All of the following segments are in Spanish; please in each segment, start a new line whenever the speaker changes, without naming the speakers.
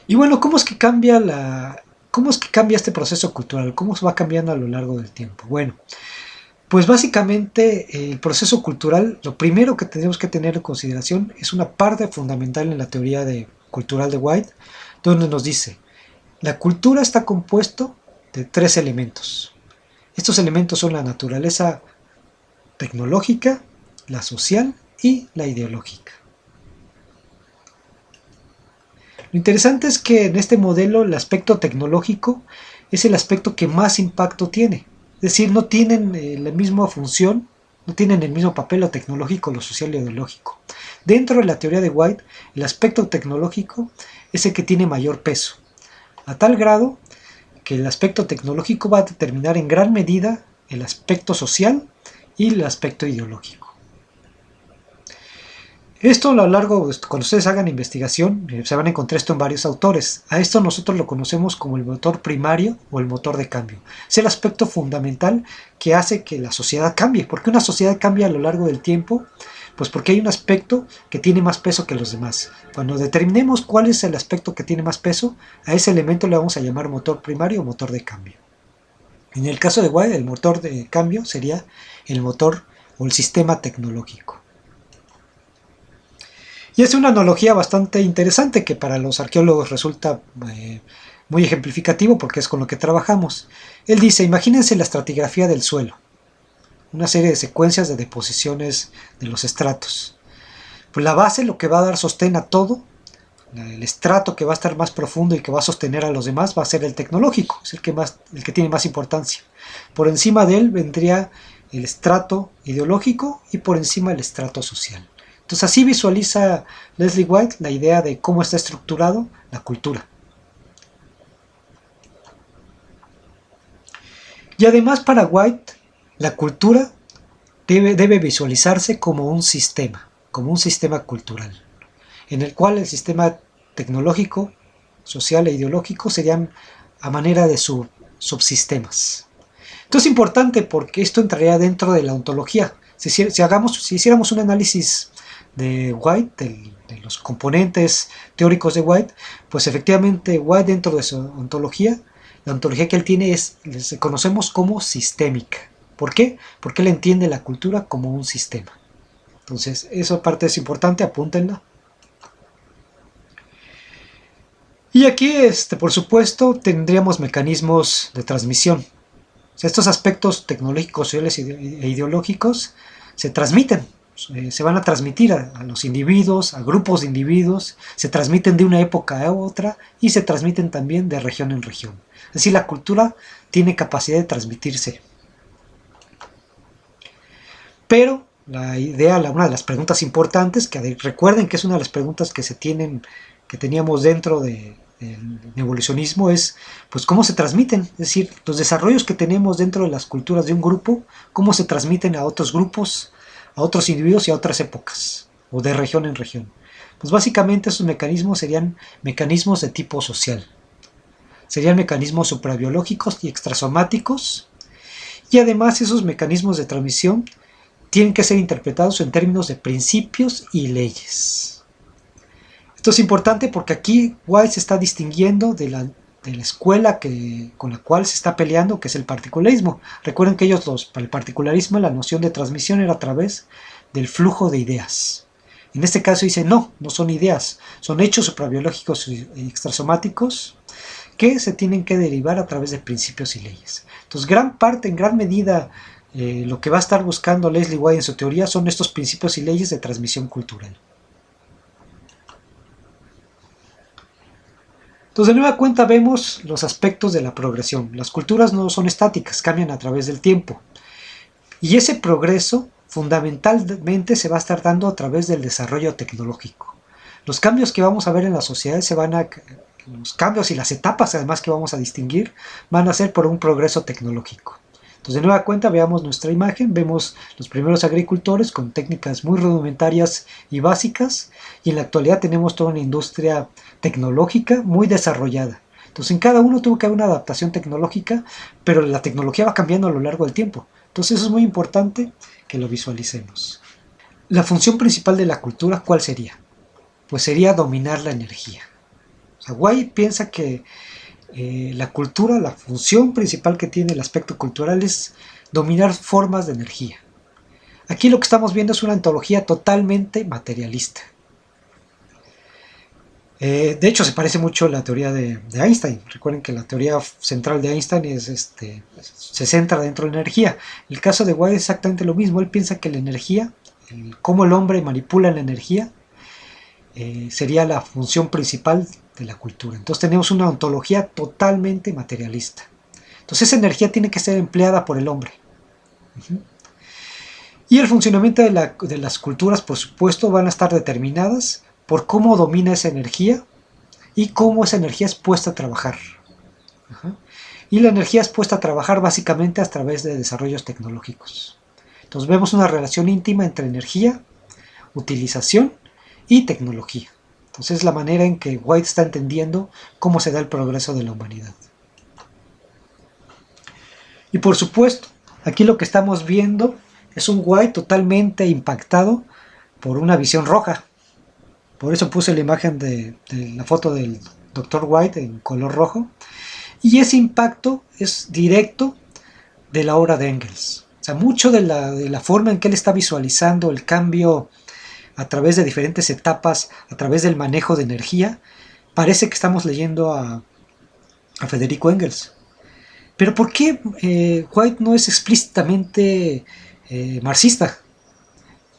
Y bueno, cómo es que cambia este proceso cultural? ¿Cómo se va cambiando a lo largo del tiempo? Bueno, pues básicamente el proceso cultural, lo primero que tenemos que tener en consideración es una parte fundamental en la teoría cultural de White, donde nos dice, la cultura está compuesto de tres elementos. Estos elementos son la naturaleza tecnológica, la social y la ideológica. Lo interesante es que en este modelo el aspecto tecnológico es el aspecto que más impacto tiene. Es decir, no tienen la misma función, no tienen el mismo papel lo tecnológico, lo social y lo ideológico. Dentro de la teoría de White, el aspecto tecnológico es el que tiene mayor peso, a tal grado que el aspecto tecnológico va a determinar en gran medida el aspecto social y el aspecto ideológico. Esto a lo largo, cuando ustedes hagan investigación, se van a encontrar esto en varios autores. A esto nosotros lo conocemos como el motor primario o el motor de cambio. Es el aspecto fundamental que hace que la sociedad cambie. ¿Por qué una sociedad cambia a lo largo del tiempo? Pues porque hay un aspecto que tiene más peso que los demás. Cuando determinemos cuál es el aspecto que tiene más peso, a ese elemento le vamos a llamar motor primario o motor de cambio. En el caso de White, el motor de cambio sería el motor o el sistema tecnológico. Y es una analogía bastante interesante que para los arqueólogos resulta muy ejemplificativo porque es con lo que trabajamos. Él dice, imagínense la estratigrafía del suelo, una serie de secuencias de deposiciones de los estratos. Pues la base, lo que va a dar sostén a todo, el estrato que va a estar más profundo y que va a sostener a los demás va a ser el tecnológico, es el que tiene más importancia. Por encima de él vendría el estrato ideológico y por encima el estrato social. Entonces así visualiza Leslie White la idea de cómo está estructurado la cultura. Y además para White, la cultura debe visualizarse como un sistema cultural, en el cual el sistema tecnológico, social e ideológico serían a manera de subsistemas. Esto es importante porque esto entraría dentro de la ontología. Si hiciéramos un análisis de White, de los componentes teóricos de White, pues efectivamente White dentro de su ontología, la ontología que él tiene les conocemos como sistémica. ¿Por qué? Porque él entiende la cultura como un sistema. Entonces, esa parte es importante, apúntenla. Y aquí, por supuesto, tendríamos mecanismos de transmisión. O sea, estos aspectos tecnológicos, sociales e ideológicos se transmiten, se van a transmitir a los individuos, a grupos de individuos, se transmiten de una época a otra y se transmiten también de región en región. Es decir, la cultura tiene capacidad de transmitirse. Pero la idea, una de las preguntas importantes, que recuerden que es una de las preguntas que teníamos dentro del evolucionismo, es pues cómo se transmiten, es decir, los desarrollos que tenemos dentro de las culturas de un grupo, cómo se transmiten a otros grupos, a otros individuos y a otras épocas, o de región en región. Pues básicamente esos mecanismos serían mecanismos de tipo social. Serían mecanismos suprabiológicos y extrasomáticos, y además esos mecanismos de transmisión tienen que ser interpretados en términos de principios y leyes. Esto es importante porque aquí White se está distinguiendo de la escuela con la cual se está peleando, que es el particularismo. Recuerden que para el particularismo, la noción de transmisión era a través del flujo de ideas. En este caso dice, no son ideas, son hechos suprabiológicos y extrasomáticos que se tienen que derivar a través de principios y leyes. Entonces, en gran medida, lo que va a estar buscando Leslie White en su teoría son estos principios y leyes de transmisión cultural. Entonces, de nueva cuenta vemos los aspectos de la progresión. Las culturas no son estáticas, cambian a través del tiempo. Y ese progreso fundamentalmente se va a estar dando a través del desarrollo tecnológico. Los cambios que vamos a ver en la sociedad los cambios y las etapas además que vamos a distinguir van a ser por un progreso tecnológico. Entonces, de nueva cuenta, veamos nuestra imagen, vemos los primeros agricultores con técnicas muy rudimentarias y básicas, y en la actualidad tenemos toda una industria tecnológica muy desarrollada. Entonces, en cada uno tuvo que haber una adaptación tecnológica, pero la tecnología va cambiando a lo largo del tiempo. Entonces, eso es muy importante que lo visualicemos. La función principal de la cultura, ¿cuál sería? Pues sería dominar la energía. O sea, White piensa que la cultura, la función principal que tiene el aspecto cultural es dominar formas de energía. Aquí lo que estamos viendo es una ontología totalmente materialista. De hecho, se parece mucho a la teoría de Einstein. Recuerden que la teoría central de Einstein se centra dentro de la energía. El caso de White es exactamente lo mismo. Él piensa que la energía, cómo el hombre manipula la energía, sería la función principal de la cultura. Entonces tenemos una ontología totalmente materialista. Entonces esa energía tiene que ser empleada por el hombre. Y el funcionamiento de las culturas, por supuesto, van a estar determinadas por cómo domina esa energía y cómo esa energía es puesta a trabajar. Y la energía es puesta a trabajar básicamente a través de desarrollos tecnológicos. Entonces vemos una relación íntima entre energía, utilización y tecnología. Entonces es la manera en que White está entendiendo cómo se da el progreso de la humanidad. Y por supuesto, aquí lo que estamos viendo es un White totalmente impactado por una visión roja. Por eso puse la imagen de la foto del Dr. White en color rojo. Y ese impacto es directo de la obra de Engels. O sea, mucho de la forma en que él está visualizando el cambio a través de diferentes etapas, a través del manejo de energía, parece que estamos leyendo a Federico Engels. Pero ¿por qué White no es explícitamente marxista?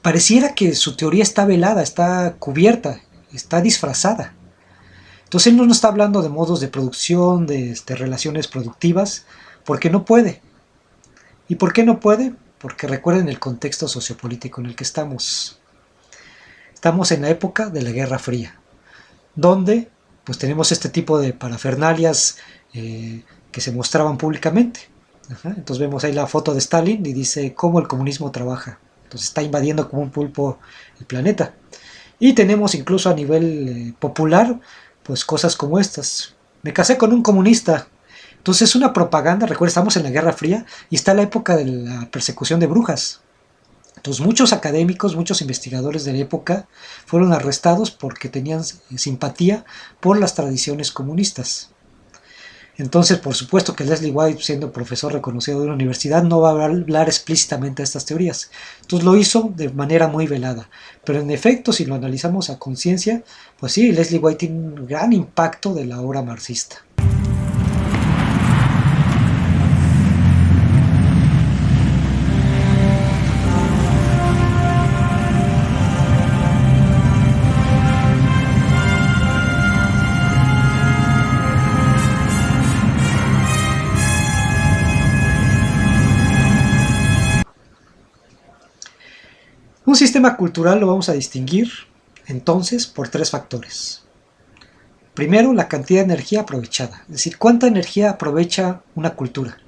Pareciera que su teoría está velada, está cubierta, está disfrazada. Entonces él no nos está hablando de modos de producción, de relaciones productivas, porque no puede. ¿Y por qué no puede? Porque recuerden el contexto sociopolítico en el que estamos. Estamos en la época de la Guerra Fría, donde pues tenemos este tipo de parafernalias que se mostraban públicamente. Entonces vemos ahí la foto de Stalin y dice cómo el comunismo trabaja. Entonces está invadiendo como un pulpo el planeta. Y tenemos incluso a nivel popular, pues cosas como estas. Me casé con un comunista. Entonces es una propaganda, recuerda, estamos en la Guerra Fría y está la época de la persecución de brujas. Entonces muchos académicos, muchos investigadores de la época fueron arrestados porque tenían simpatía por las tradiciones comunistas. Entonces, por supuesto que Leslie White, siendo profesor reconocido de una universidad, no va a hablar explícitamente de estas teorías. Entonces lo hizo de manera muy velada. Pero en efecto, si lo analizamos a conciencia, pues sí, Leslie White tiene un gran impacto de la obra marxista. Un sistema cultural lo vamos a distinguir entonces por tres factores. Primero, la cantidad de energía aprovechada, es decir, cuánta energía aprovecha una cultura.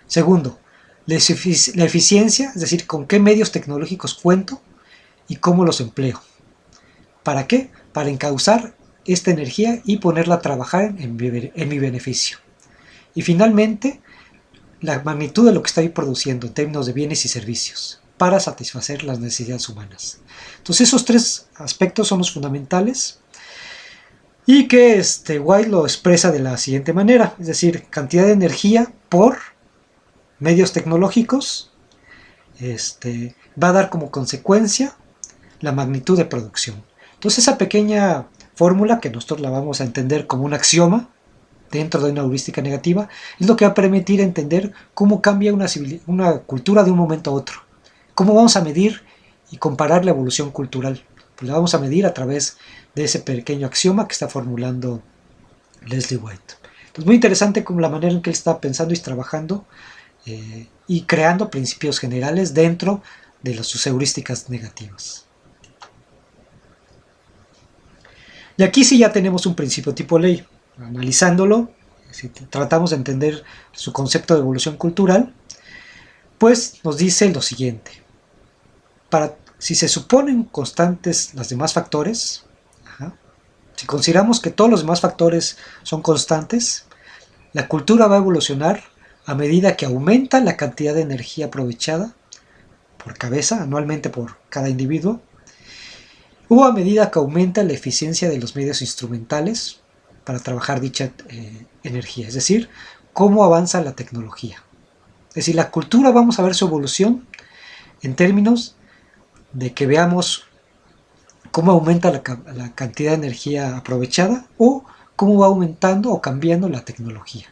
Segundo, la eficiencia, es decir, con qué medios tecnológicos cuento y cómo los empleo. ¿Para qué? Para encauzar esta energía y ponerla a trabajar en mi beneficio. Y finalmente, la magnitud de lo que estoy produciendo en términos de bienes y servicios para satisfacer las necesidades humanas. Entonces esos tres aspectos son los fundamentales y que White lo expresa de la siguiente manera, es decir, cantidad de energía por medios tecnológicos va a dar como consecuencia la magnitud de producción. Entonces esa pequeña fórmula que nosotros la vamos a entender como un axioma dentro de una heurística negativa es lo que va a permitir entender cómo cambia una cultura de un momento a otro. ¿Cómo vamos a medir y comparar la evolución cultural? Pues la vamos a medir a través de ese pequeño axioma que está formulando Leslie White. Entonces, muy interesante como la manera en que él está pensando y trabajando y creando principios generales dentro de sus heurísticas negativas. Y aquí sí ya tenemos un principio tipo ley. Analizándolo, si tratamos de entender su concepto de evolución cultural, pues nos dice lo siguiente. Si se suponen constantes los demás factores, si consideramos que todos los demás factores son constantes, la cultura va a evolucionar a medida que aumenta la cantidad de energía aprovechada por cabeza, anualmente por cada individuo, o a medida que aumenta la eficiencia de los medios instrumentales para trabajar dicha energía, es decir, cómo avanza la tecnología. Es decir, la cultura vamos a ver su evolución en términos de que veamos cómo aumenta la cantidad de energía aprovechada o cómo va aumentando o cambiando la tecnología.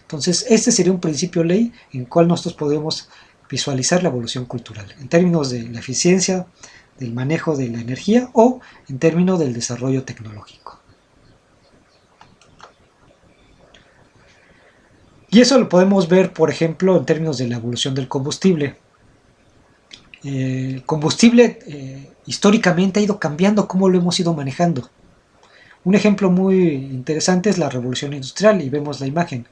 Entonces, este sería un principio ley en el cual nosotros podemos visualizar la evolución cultural, en términos de la eficiencia del manejo de la energía o en términos del desarrollo tecnológico. Y eso lo podemos ver, por ejemplo, en términos de la evolución del combustible. El combustible históricamente ha ido cambiando cómo lo hemos ido manejando. Un ejemplo muy interesante es la revolución industrial, y vemos la imagen.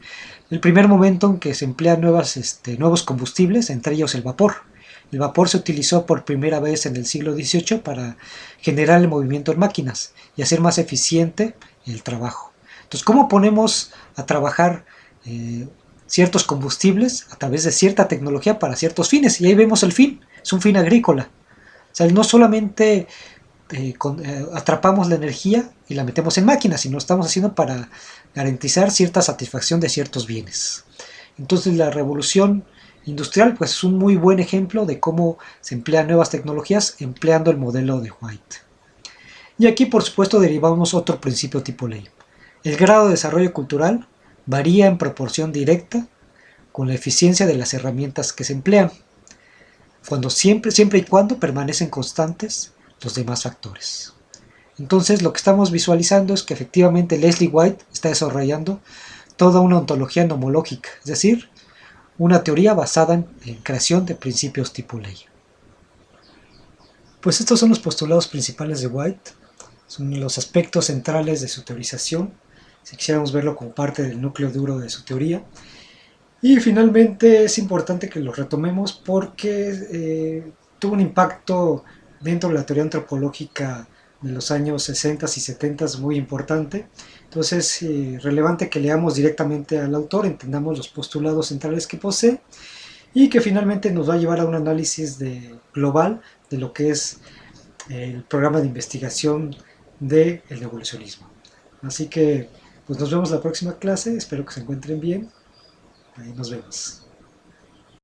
El primer momento en que se emplean nuevos combustibles, entre ellos el vapor. El vapor se utilizó por primera vez en el siglo XVIII para generar el movimiento en máquinas y hacer más eficiente el trabajo. Entonces, ¿cómo ponemos a trabajar ciertos combustibles a través de cierta tecnología para ciertos fines? Y ahí vemos el fin, es un fin agrícola. O sea, no solamente atrapamos la energía y la metemos en máquinas, sino lo estamos haciendo para garantizar cierta satisfacción de ciertos bienes. Entonces la revolución industrial pues es un muy buen ejemplo de cómo se emplean nuevas tecnologías empleando el modelo de White. Y aquí por supuesto derivamos otro principio tipo ley. El grado de desarrollo cultural varía en proporción directa con la eficiencia de las herramientas que se emplean, siempre y cuando permanecen constantes los demás factores. Entonces lo que estamos visualizando es que efectivamente Leslie White está desarrollando toda una ontología nomológica, es decir, una teoría basada en creación de principios tipo ley. Pues estos son los postulados principales de White, son los aspectos centrales de su teorización, si quisiéramos verlo como parte del núcleo duro de su teoría. Y finalmente es importante que lo retomemos porque tuvo un impacto dentro de la teoría antropológica de los años 60 y 70 muy importante. Entonces es relevante que leamos directamente al autor, entendamos los postulados centrales que posee y que finalmente nos va a llevar a un análisis global de lo que es el programa de investigación del evolucionismo. Así que pues nos vemos la próxima clase, espero que se encuentren bien, ahí nos vemos.